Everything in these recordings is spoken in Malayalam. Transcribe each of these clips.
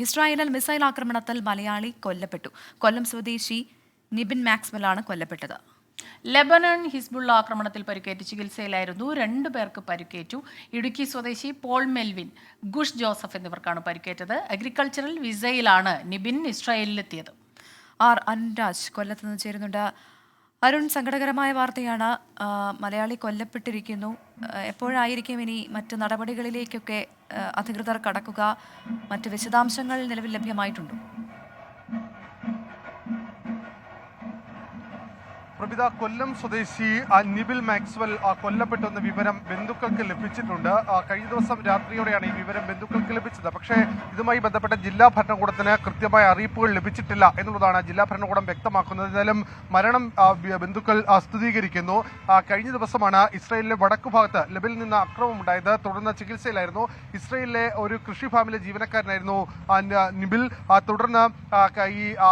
ഇസ്രായേലിൽ മിസൈൽ ആക്രമണത്തിൽ മലയാളി കൊല്ലപ്പെട്ടു. കൊല്ലം സ്വദേശി നിബിൻ മാക്സ്വെല്ലാണ് കൊല്ലപ്പെട്ടത്. ലെബനൻ ഹിസ്ബുള്ള ആക്രമണത്തിൽ പരിക്കേറ്റ് ചികിത്സയിലായിരുന്നു. 2 പേർക്ക് പരിക്കേറ്റു. ഇടുക്കി സ്വദേശി പോൾ മെൽവിൻ, ഗുഷ് ജോസഫ് എന്നിവർക്കാണ് പരിക്കേറ്റത്. അഗ്രികൾച്ചറൽ വിസയിലാണ് നിബിൻ ഇസ്രായേലിലെത്തിയത്. അനുരാജ് കൊല്ലത്ത് നിന്ന് ചേരുന്നുണ്ട്. അരുൺ, സങ്കടകരമായ വാർത്തയാണ്. മലയാളി കൊല്ലപ്പെട്ടിരിക്കുന്നു. എപ്പോഴായിരിക്കും ഇനി മറ്റ് നടപടികളിലേക്കൊക്കെ അധികൃതർ കടക്കുക? മറ്റ് വിശദാംശങ്ങൾ നിലവിൽ ലഭ്യമായിട്ടുണ്ടോ? പ്രഭിത, കൊല്ലം സ്വദേശി നിബിൽ മാക്സ്വൽ കൊല്ലപ്പെട്ടെന്ന വിവരം ബന്ധുക്കൾക്ക് ലഭിച്ചിട്ടുണ്ട്. കഴിഞ്ഞ ദിവസം രാത്രിയോടെയാണ് ഈ വിവരം ബന്ധുക്കൾക്ക് ലഭിച്ചത്. പക്ഷേ ഇതുമായി ബന്ധപ്പെട്ട ജില്ലാ ഭരണകൂടത്തിന് കൃത്യമായ അറിയിപ്പുകൾ ലഭിച്ചിട്ടില്ല എന്നുള്ളതാണ് ജില്ലാ ഭരണകൂടം വ്യക്തമാക്കുന്നത്. എന്നാലും മരണം ബന്ധുക്കൾ സ്ഥിരീകരിക്കുന്നു. കഴിഞ്ഞ ദിവസമാണ് ഇസ്രായേലിലെ വടക്കു ഭാഗത്ത് ലബനിൽ നിന്ന് അക്രമമുണ്ടായത്. തുടർന്ന് ചികിത്സയിലായിരുന്നു. ഇസ്രായേലിലെ ഒരു കൃഷി ഫാമിലെ ജീവനക്കാരനായിരുന്നു നിബിൽ. തുടർന്ന്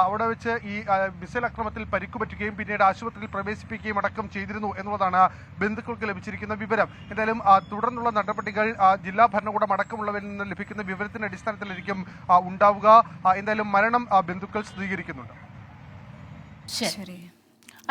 അവിടെ വെച്ച് ഈ മിസൈൽ ആക്രമണത്തിൽ പരിക്കുപറ്റുകയും പിന്നീട് ആശുപത്രിയിൽ പ്രവേശിപ്പിക്കുകയും അടക്കം ചെയ്തിരുന്നു എന്നുള്ളതാണ് ബന്ധുക്കൾക്ക് ലഭിച്ചിരിക്കുന്ന വിവരം. എന്തായാലും തുടർന്നുള്ള നടപടികൾ ജില്ലാ ഭരണകൂടം അടക്കമുള്ളവരിൽ നിന്ന് ലഭിക്കുന്ന വിവരത്തിന്റെ അടിസ്ഥാനത്തിലായിരിക്കും ഉണ്ടാവുക. എന്തായാലും മരണം ബന്ധുക്കൾ സ്ഥിരീകരിക്കുന്നുണ്ട്. ശരി,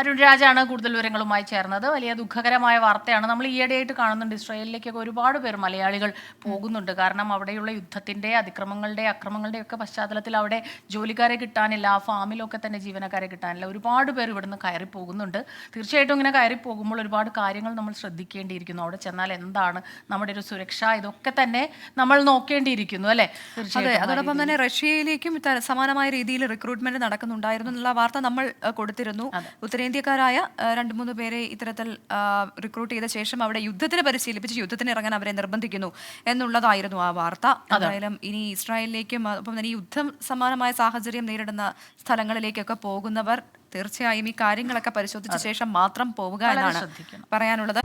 അരുൺ രാജാണ് കൂടുതൽ വിവരങ്ങളുമായി ചേർന്നത്. വലിയ ദുഃഖകരമായ വാർത്തയാണ്. നമ്മൾ ഈയിടെയായിട്ട് കാണുന്നുണ്ട്, ഇസ്രായേലിലേക്കൊക്കെ ഒരുപാട് പേർ മലയാളികൾ പോകുന്നുണ്ട്. കാരണം അവിടെയുള്ള യുദ്ധത്തിൻ്റെ അക്രമങ്ങളുടെ ഒക്കെ പശ്ചാത്തലത്തിൽ അവിടെ ജോലിക്കാരെ കിട്ടാനില്ല, ആ ഫാമിലൊക്കെ തന്നെ ജീവനക്കാരെ കിട്ടാനില്ല. ഒരുപാട് പേർ ഇവിടുന്ന് കയറി പോകുന്നുണ്ട്. തീർച്ചയായിട്ടും ഇങ്ങനെ കയറി പോകുമ്പോൾ ഒരുപാട് കാര്യങ്ങൾ നമ്മൾ ശ്രദ്ധിക്കേണ്ടിയിരിക്കുന്നു. അവിടെ ചെന്നാൽ എന്താണ് നമ്മുടെ ഒരു സുരക്ഷ, ഇതൊക്കെ തന്നെ നമ്മൾ നോക്കേണ്ടിയിരിക്കുന്നു, അല്ലേ? അതെ, അതോടൊപ്പം തന്നെ റഷ്യയിലേക്കും സമാനമായ രീതിയിൽ റിക്രൂട്ട്മെന്റ് നടക്കുന്നുണ്ടായിരുന്നു എന്നുള്ള വാർത്ത നമ്മൾ കൊടുത്തിരുന്നു. ഉത്തരേന്ത്യക്കാരായ 2-3 പേരെ ഇത്തരത്തിൽ റിക്രൂട്ട് ചെയ്ത ശേഷം അവിടെ യുദ്ധത്തിന് പരിശീലിപ്പിച്ച് യുദ്ധത്തിന് ഇറങ്ങാൻ അവരെ നിർബന്ധിക്കുന്നു എന്നുള്ളതായിരുന്നു ആ വാർത്ത. എന്തായാലും ഇനി ഇസ്രായേലിലേക്കും ഒപ്പം തന്നെ ഈ യുദ്ധം സമാനമായ സാഹചര്യം നേരിടുന്ന സ്ഥലങ്ങളിലേക്കൊക്കെ പോകുന്നവർ തീർച്ചയായും ഈ കാര്യങ്ങളൊക്കെ പരിശോധിച്ച ശേഷം മാത്രം പോവുക എന്നാണ് പറയാനുള്ളത്.